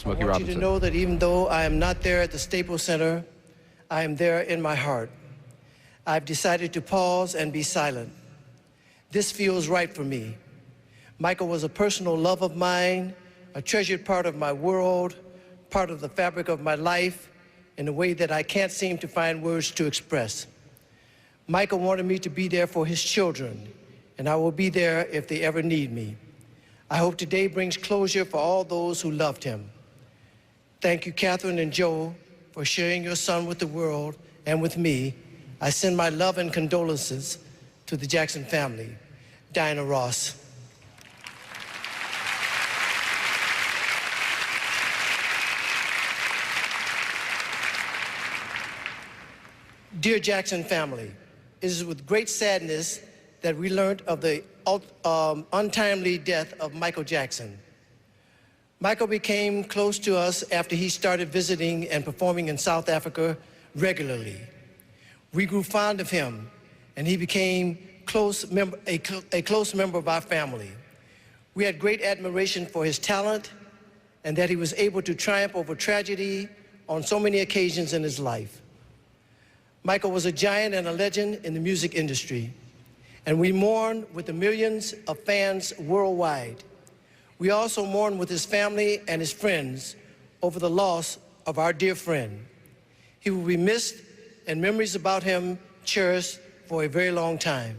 Smokey I want Robinson. you to know that even though I am not there at the Staples Center, I am there in my heart. I've decided to pause and be silent. This feels right for me. Michael was a personal love of mine, a treasured part of my world, part of the fabric of my life, in a way that I can't seem to find words to express. Michael wanted me to be there for his children, and I will be there if they ever need me. I hope today brings closure for all those who loved him. Thank you, Catherine and Joe, for sharing your son with the world and with me. I send my love and condolences to the Jackson family. Diana Ross. Dear Jackson family, it is with great sadness that we learned of the untimely death of Michael Jackson. Michael became close to us after he started visiting and performing in South Africa regularly. We grew fond of him, and he became a close member of our family. We had great admiration for his talent and that he was able to triumph over tragedy on so many occasions in his life. Michael was a giant and a legend in the music industry, and we mourn with the millions of fans worldwide. We also mourn with his family and his friends over the loss of our dear friend. He will be missed and memories about him cherished for a very long time.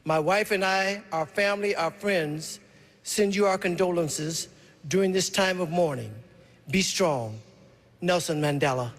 My wife and I, our family, our friends, send you our condolences during this time of mourning. Be strong. Nelson Mandela.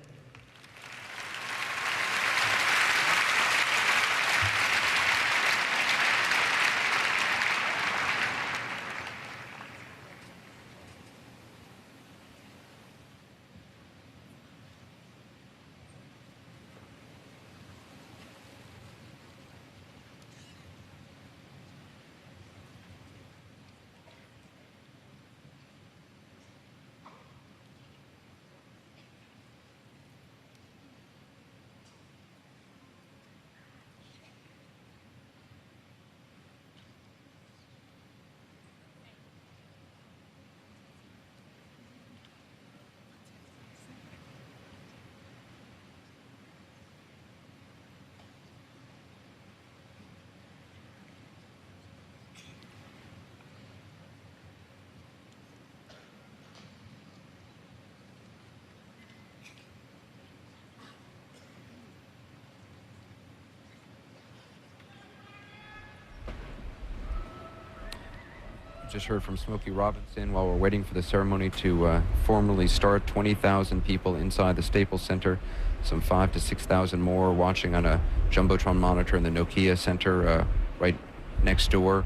Just heard from Smokey Robinson while we're waiting for the ceremony to formally start. 20,000 people inside the Staples Center, some 5,000 to 6,000 more watching on a Jumbotron monitor in the Nokia Center right next door.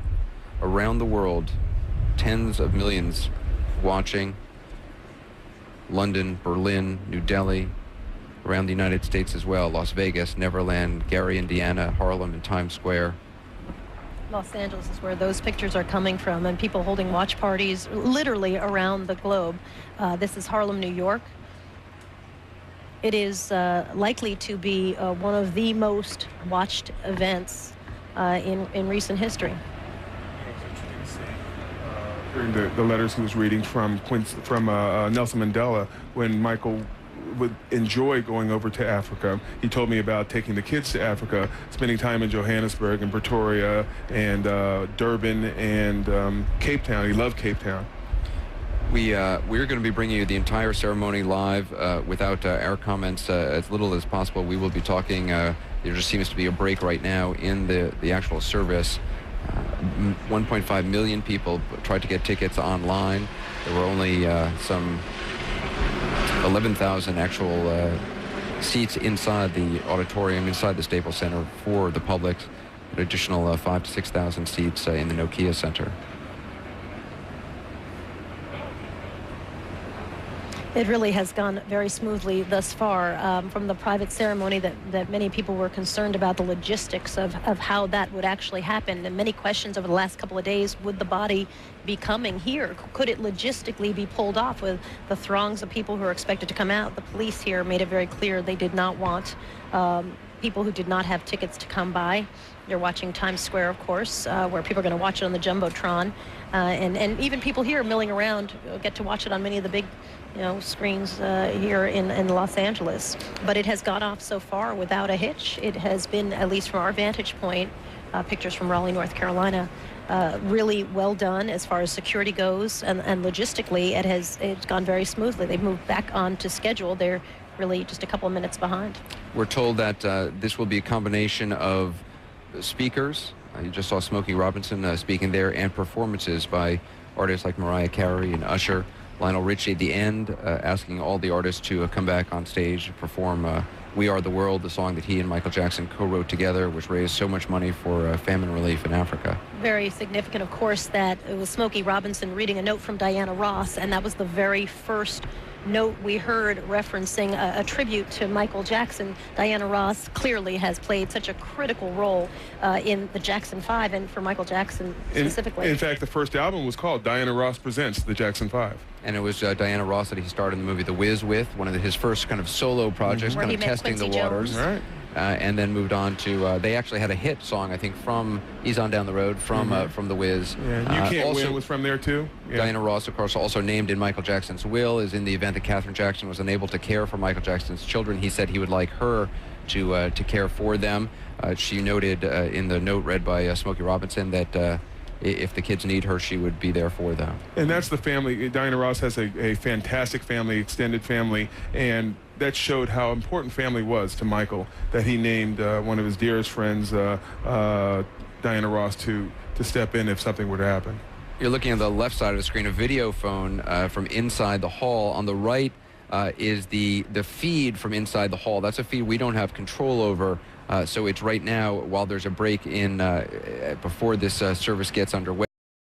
Around the world, tens of millions watching. London, Berlin, New Delhi, around the United States as well. Las Vegas, Neverland, Gary, Indiana, Harlem, and Times Square. Los Angeles is where those pictures are coming from, and people holding watch parties literally around the globe. This is Harlem, New York. It is likely to be one of the most watched events in recent history. Hearing the letters he was reading from Nelson Mandela, when Michael would enjoy going over to Africa. He told me about taking the kids to Africa, spending time in Johannesburg and Pretoria and Durban and Cape Town. He loved Cape Town. We're going to be bringing you the entire ceremony live without our comments as little as possible. We will be talking. There just seems to be a break right now in the actual service. 1.5 million people tried to get tickets online. There were only some 11,000 actual seats inside the auditorium, inside the Staples Center for the public. An additional 5,000 to 6,000 seats in the Nokia Center. It really has gone very smoothly thus far. From the private ceremony that many people were concerned about the logistics of how that would actually happen, and many questions over the last couple of days. Would the body be coming here? Could it logistically be pulled off with the throngs of people who are expected to come out? The police here made it very clear they did not want people who did not have tickets to come by. You're watching Times Square, of course, where people are going to watch it on the Jumbotron. And even people here milling around get to watch it on many of the big screens here in Los Angeles. But it has got off so far without a hitch. It has been, at least from our vantage point, pictures from Raleigh, North Carolina, really well done as far as security goes, and logistically it's gone very smoothly. They've moved back onto schedule. They're really just a couple of minutes behind. We're told that this will be a combination of speakers. You just saw Smokey Robinson speaking there, and performances by artists like Mariah Carey and Usher. Lionel Richie at the end, asking all the artists to come back on stage and perform We Are the World, the song that he and Michael Jackson co-wrote together, which raised so much money for famine relief in Africa. Very significant, of course, that it was Smokey Robinson reading a note from Diana Ross, and that was the very first note we heard referencing a tribute to Michael Jackson. Diana Ross clearly has played such a critical role in the Jackson 5 and for Michael Jackson specifically. In fact, the first album was called Diana Ross Presents the Jackson 5. And it was Diana Ross that he starred in the movie The Wiz with, one of his first kind of solo projects, kind of testing the waters. Right. And then moved on to, they actually had a hit song, I think, from Ease On Down the Road, from The Wiz. Yeah, You Can't Win was from there, too. Yeah. Diana Ross, of course, also named in Michael Jackson's will, is in the event that Katherine Jackson was unable to care for Michael Jackson's children. He said he would like her to care for them. She noted in the note read by Smokey Robinson that if the kids need her, she would be there for them. And that's the family. Diana Ross has a fantastic family, extended family, and that showed how important family was to Michael, that he named one of his dearest friends, Diana Ross, to step in if something were to happen. You're looking at the left side of the screen, a video phone from inside the hall. On the right is the feed from inside the hall. That's a feed we don't have control over. So it's right now, while there's a break in before this service gets underway.